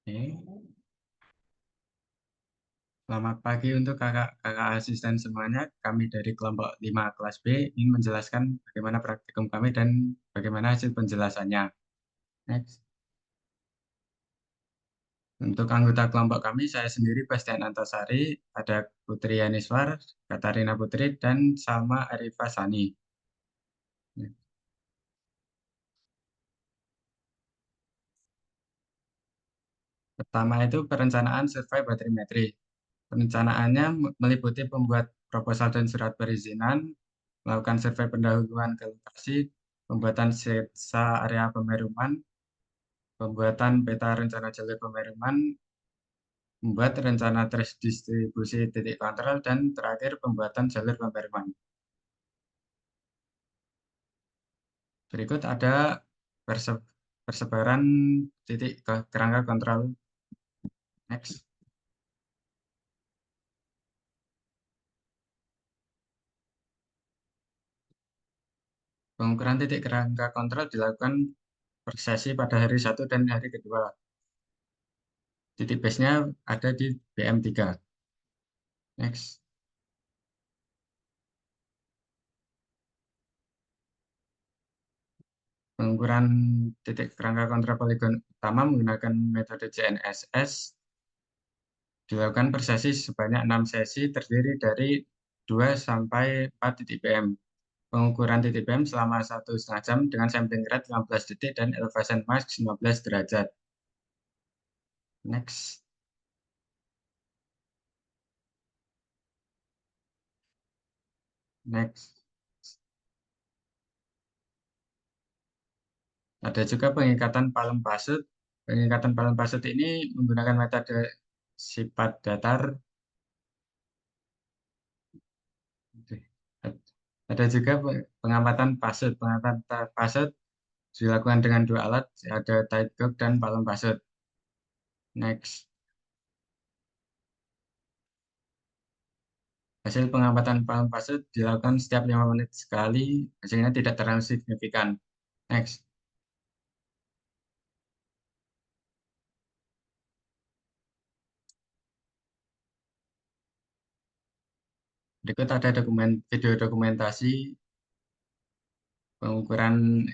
Oke. Selamat pagi untuk kakak-kakak asisten semuanya. Kami dari kelompok 5 kelas B ingin menjelaskan bagaimana praktikum kami dan bagaimana hasil penjelasannya. Next. Untuk anggota kelompok kami, saya sendiri Bastian Antasari, ada Putri Yaniswar, Katarina Putri, dan Salma Arifah Sani. Pertama itu perencanaan survei baterimetri. Perencanaannya meliputi pembuat proposal dan surat perizinan, melakukan survei pendahuluan ke lokasi, pembuatan sketsa area pemeruman, pembuatan peta rencana jalur pemeruman, membuat rencana distribusi titik kontrol, dan terakhir pembuatan jalur pemeruman. Berikut ada persebaran titik kerangka kontrol. Next. Pengukuran titik kerangka kontrol dilakukan per sesi pada hari 1 dan hari kedua. Titik base-nya ada di BM3. Next. Pengukuran titik kerangka kontrol poligon utama menggunakan metode CNSS dilakukan per sesi sebanyak 6 sesi terdiri dari 2 sampai 4 titik PM. Pengukuran titik PM selama 1,5 jam dengan sampling rate 15 detik dan elevation max 15 derajat. Next. Next. Ada juga pengikatan palem pasut. Pengikatan palem pasut ini menggunakan metode sifat datar. Ada juga pengamatan pasut. Pengamatan pasut dilakukan dengan 2 alat, ada tight gauge dan palem pasut. Next. Hasil pengamatan palem pasut dilakukan setiap 5 menit sekali, hasilnya tidak terlalu signifikan. Next. Berikut ada video dokumentasi pengukuran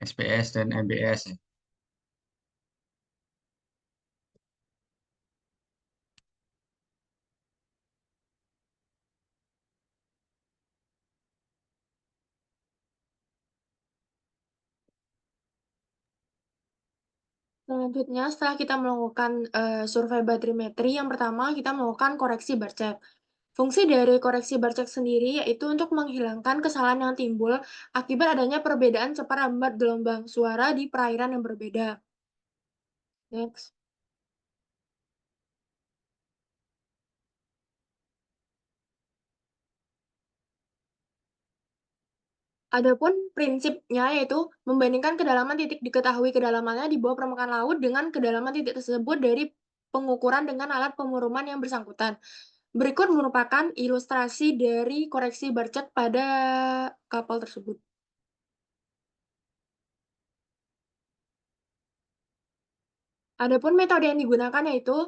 SPS dan MBS. Selanjutnya, setelah kita melakukan survei baterimetri, yang pertama kita melakukan koreksi barcek. Fungsi dari koreksi barcek sendiri yaitu untuk menghilangkan kesalahan yang timbul akibat adanya perbedaan cepat lambat gelombang suara di perairan yang berbeda. Next. Adapun prinsipnya yaitu membandingkan kedalaman titik diketahui kedalamannya di bawah permukaan laut dengan kedalaman titik tersebut dari pengukuran dengan alat pemuruman yang bersangkutan. Berikut merupakan ilustrasi dari koreksi barcek pada kapal tersebut. Adapun metode yang digunakan yaitu,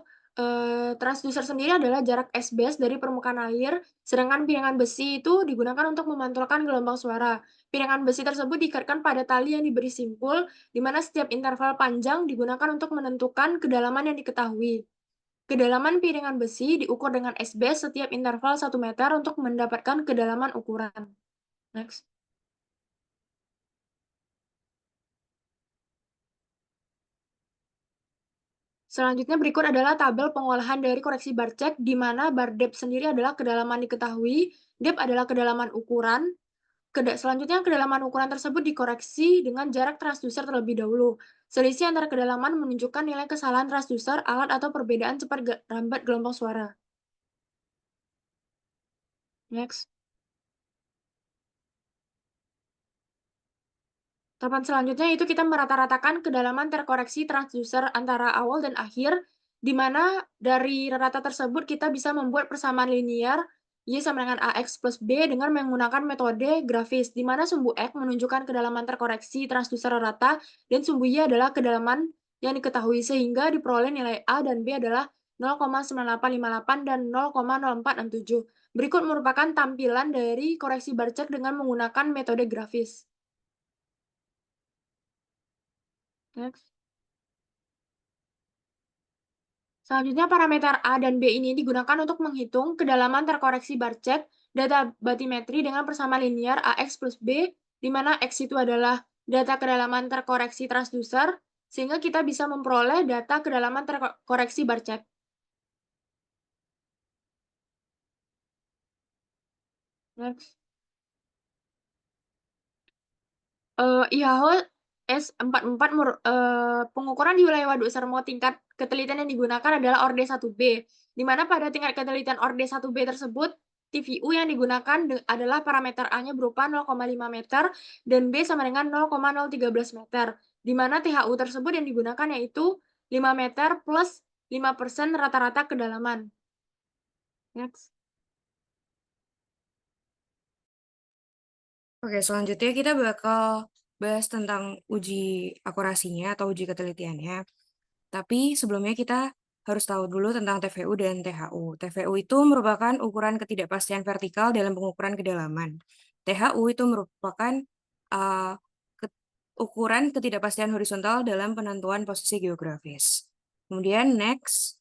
transducer sendiri adalah jarak SBS dari permukaan air, sedangkan piringan besi itu digunakan untuk memantulkan gelombang suara. Piringan besi tersebut diikatkan pada tali yang diberi simpul, di mana setiap interval panjang digunakan untuk menentukan kedalaman yang diketahui. Kedalaman piringan besi diukur dengan SBS setiap interval 1 meter untuk mendapatkan kedalaman ukuran. Next. Selanjutnya berikut adalah tabel pengolahan dari koreksi barcek, di mana bar depth sendiri adalah kedalaman diketahui, depth adalah kedalaman ukuran, selanjutnya kedalaman ukuran tersebut dikoreksi dengan jarak transducer terlebih dahulu. Selisih antara kedalaman menunjukkan nilai kesalahan transducer, alat, atau perbedaan cepat lambat gelombang suara. Next. Tahapan selanjutnya itu kita merata-ratakan kedalaman terkoreksi transducer antara awal dan akhir, di mana dari rata tersebut kita bisa membuat persamaan linear Y sama dengan AX plus B dengan menggunakan metode grafis, di mana sumbu X menunjukkan kedalaman terkoreksi transducer rata dan sumbu Y adalah kedalaman yang diketahui sehingga diperoleh nilai A dan B adalah 0,9858 dan 0,0467. Berikut merupakan tampilan dari koreksi barcek dengan menggunakan metode grafis. Next. Selanjutnya, parameter A dan B ini digunakan untuk menghitung kedalaman terkoreksi barcek data batimetri dengan persamaan linear AX plus B, di mana X itu adalah data kedalaman terkoreksi transducer, sehingga kita bisa memperoleh data kedalaman terkoreksi barcek. Next. IHO S44 pengukuran di wilayah waduk Sermo tingkat ketelitian yang digunakan adalah ORD 1B, di mana pada tingkat ketelitian ORD 1B tersebut, TVU yang digunakan adalah parameter A-nya berupa 0,5 meter dan B sama dengan 0,013 meter, di mana THU tersebut yang digunakan yaitu 5 meter plus 5% rata-rata kedalaman. Next. Oke, selanjutnya kita bakal bahas tentang uji akurasinya atau uji ketelitiannya. Tapi sebelumnya kita harus tahu dulu tentang TVU dan THU. TVU itu merupakan ukuran ketidakpastian vertikal dalam pengukuran kedalaman. THU itu merupakan uh, ukuran ketidakpastian horizontal dalam penentuan posisi geografis. Kemudian next.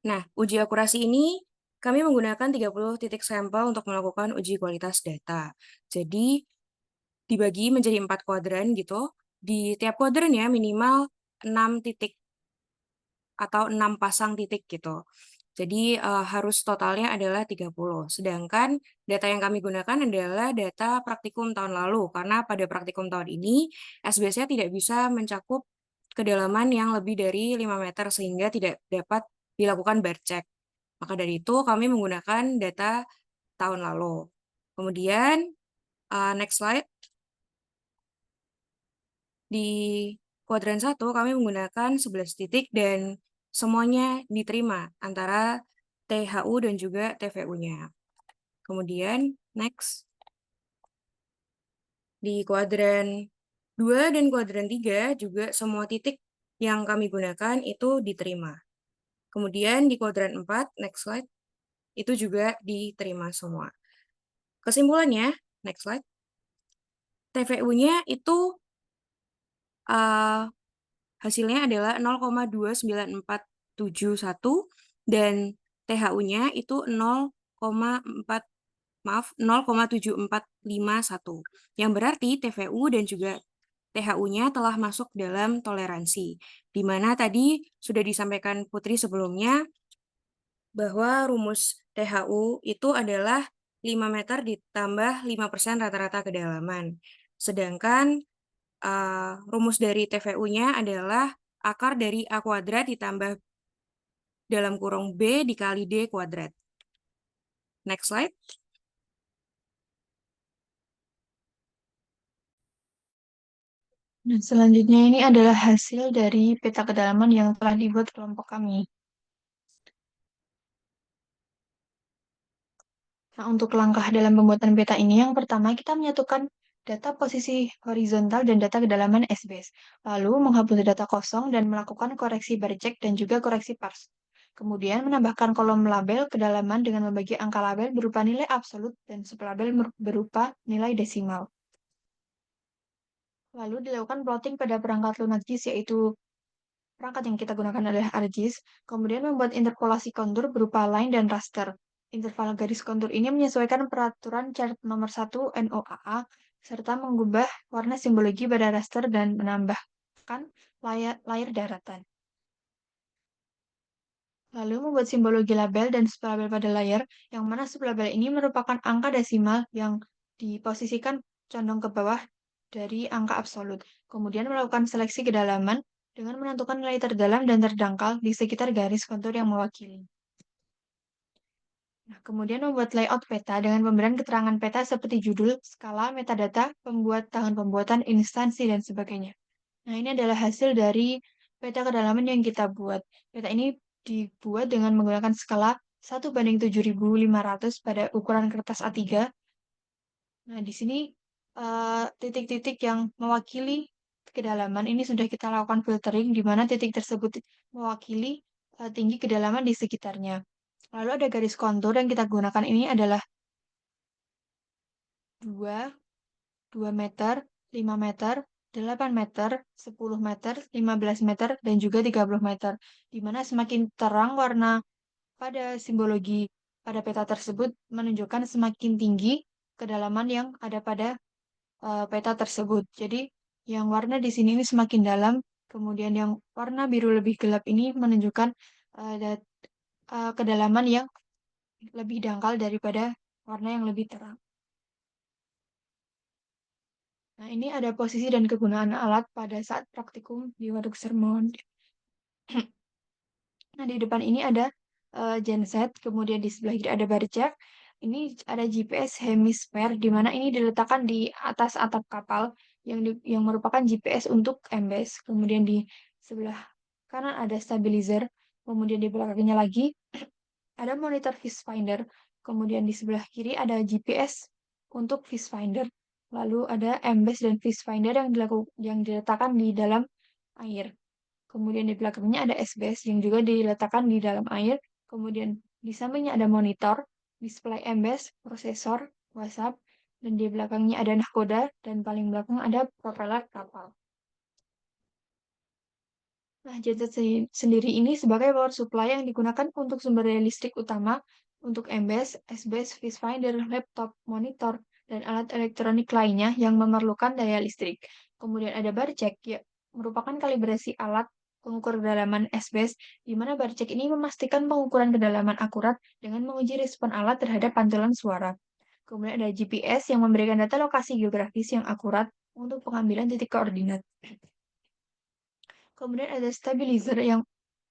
Nah, uji akurasi ini kami menggunakan 30 titik sampel untuk melakukan uji kualitas data. Jadi, dibagi menjadi 4 kuadran gitu. Di tiap kuadrannya minimal 6 titik atau 6 pasang titik gitu. Jadi harus totalnya adalah 30. Sedangkan data yang kami gunakan adalah data praktikum tahun lalu, karena pada praktikum tahun ini SBS-nya tidak bisa mencakup kedalaman yang lebih dari 5 meter sehingga tidak dapat dilakukan barcek. Maka dari itu kami menggunakan data tahun lalu. Kemudian next slide. Di kuadran 1 kami menggunakan 11 titik dan semuanya diterima antara THU dan juga TVU-nya. Kemudian next. Di kuadran 2 dan kuadran 3 juga semua titik yang kami gunakan itu diterima. Kemudian di kuadran 4, next slide, itu juga diterima semua. Kesimpulannya, next slide, TVU-nya itu hasilnya adalah 0,29471 dan THU-nya itu 0,7451. Yang berarti TVU dan juga THU-nya telah masuk dalam toleransi. Di mana tadi sudah disampaikan Putri sebelumnya bahwa rumus THU itu adalah 5 meter ditambah 5% rata-rata kedalaman. Sedangkan rumus dari TVU-nya adalah akar dari A kuadrat ditambah dalam kurung B dikali D kuadrat. Next slide. Nah, selanjutnya ini adalah hasil dari peta kedalaman yang telah dibuat kelompok kami. Nah, untuk langkah dalam pembuatan peta ini, yang pertama kita menyatukan data posisi horizontal dan data kedalaman SBS, lalu menghapus data kosong dan melakukan koreksi barcek dan juga koreksi pars. Kemudian menambahkan kolom label kedalaman dengan membagi angka label berupa nilai absolut dan sublabel berupa nilai desimal. Lalu dilakukan plotting pada perangkat lunak JIS, yaitu perangkat yang kita gunakan adalah ArcGIS, kemudian membuat interpolasi kontur berupa line dan raster. Interval garis kontur ini menyesuaikan peraturan chart nomor 1 NOAA, serta mengubah warna simbologi pada raster dan menambahkan layar daratan. Lalu membuat simbologi label dan sublabel pada layar, yang mana sublabel ini merupakan angka desimal yang diposisikan condong ke bawah dari angka absolut. Kemudian melakukan seleksi kedalaman dengan menentukan nilai terdalam dan terdangkal di sekitar garis kontur yang mewakili. Nah, kemudian membuat layout peta dengan pemberian keterangan peta seperti judul, skala, metadata, tahun pembuatan, instansi, dan sebagainya. Nah, ini adalah hasil dari peta kedalaman yang kita buat. Peta ini dibuat dengan menggunakan skala 1:7.500 pada ukuran kertas A3. Nah, di sini titik-titik yang mewakili kedalaman ini sudah kita lakukan filtering di mana titik tersebut mewakili tinggi kedalaman di sekitarnya. Lalu ada garis kontur yang kita gunakan ini adalah 2 meter, 5 meter, 8 meter, 10 meter, 15 meter, dan juga 30 meter. Di mana semakin terang warna pada simbologi pada peta tersebut menunjukkan semakin tinggi kedalaman yang ada pada peta tersebut. Jadi yang warna di sini ini semakin dalam, kemudian yang warna biru lebih gelap ini menunjukkan kedalaman yang lebih dangkal daripada warna yang lebih terang. Nah, ini ada posisi dan kegunaan alat pada saat praktikum di Waduk Sermon. Nah, di depan ini ada genset, kemudian di sebelah kiri ada barcak. Ini ada GPS hemisphere, di mana ini diletakkan di atas atap kapal yang merupakan GPS untuk MBS. Kemudian di sebelah kanan ada stabilizer, kemudian di belakangnya lagi ada monitor fish finder, kemudian di sebelah kiri ada GPS untuk fish finder. Lalu ada MBS dan fish finder yang diletakkan di dalam air. Kemudian di belakangnya ada SBS yang juga diletakkan di dalam air. Kemudian di sampingnya ada monitor, display MBS, prosesor, WhatsApp, dan di belakangnya ada nahkoda, dan paling belakang ada propeller kapal. Nah, genset sendiri ini sebagai power supply yang digunakan untuk sumber daya listrik utama untuk MBS, SBS, fish finder, laptop, monitor, dan alat elektronik lainnya yang memerlukan daya listrik. Kemudian ada barcek, ya, merupakan kalibrasi alat pengukur kedalaman SBS, di mana barcek ini memastikan pengukuran kedalaman akurat dengan menguji respon alat terhadap pantulan suara. Kemudian ada GPS yang memberikan data lokasi geografis yang akurat untuk pengambilan titik koordinat. Kemudian ada stabilizer yang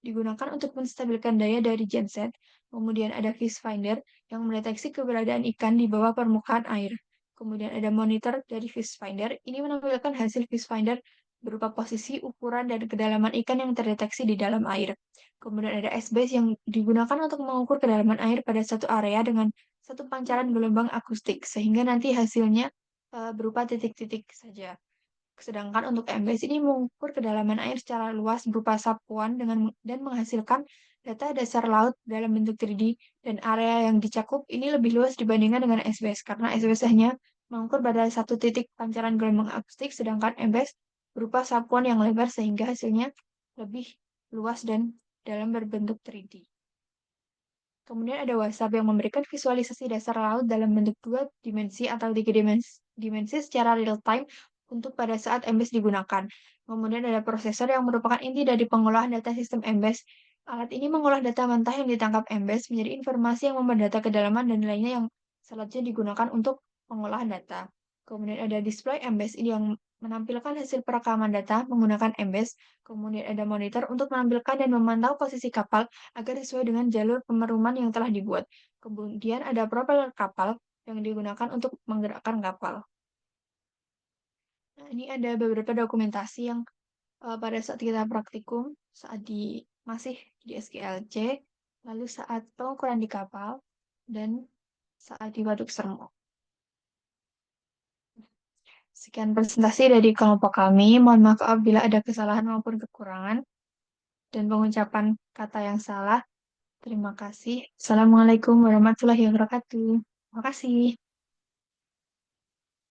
digunakan untuk menstabilkan daya dari genset. Kemudian ada fish finder yang mendeteksi keberadaan ikan di bawah permukaan air. Kemudian ada monitor dari fish finder. Ini menampilkan hasil fish finder berupa posisi, ukuran, dan kedalaman ikan yang terdeteksi di dalam air. Kemudian ada SBS yang digunakan untuk mengukur kedalaman air pada satu area dengan satu pancaran gelombang akustik, sehingga nanti hasilnya berupa titik-titik saja. Sedangkan untuk MBS ini mengukur kedalaman air secara luas berupa sapuan dan menghasilkan data dasar laut dalam bentuk 3D, dan area yang dicakup ini lebih luas dibandingkan dengan SBS karena SBS hanya mengukur pada satu titik pancaran gelombang akustik, sedangkan MBS berupa sapuan yang lebar sehingga hasilnya lebih luas dan dalam berbentuk 3D. Kemudian ada WhatsApp yang memberikan visualisasi dasar laut dalam bentuk 2 dimensi atau 3 dimensi secara real time untuk pada saat MBS digunakan. Kemudian ada prosesor yang merupakan inti dari pengolahan data sistem MBS. Alat ini mengolah data mentah yang ditangkap MBS menjadi informasi yang memberdata kedalaman dan nilainya yang selanjutnya digunakan untuk pengolahan data. Kemudian ada display MBS ini yang menampilkan hasil perekaman data menggunakan MBS. Kemudian ada monitor untuk menampilkan dan memantau posisi kapal agar sesuai dengan jalur pemeruman yang telah dibuat. Kemudian ada propeller kapal yang digunakan untuk menggerakkan kapal. Nah, ini ada beberapa dokumentasi yang pada saat kita praktikum, saat masih di SGLC, lalu saat pengukuran di kapal, dan saat di Waduk Sermo. Sekian presentasi dari kelompok kami. Mohon maaf apabila ada kesalahan maupun kekurangan dan pengucapan kata yang salah. Terima kasih. Assalamualaikum warahmatullahi wabarakatuh. Terima kasih.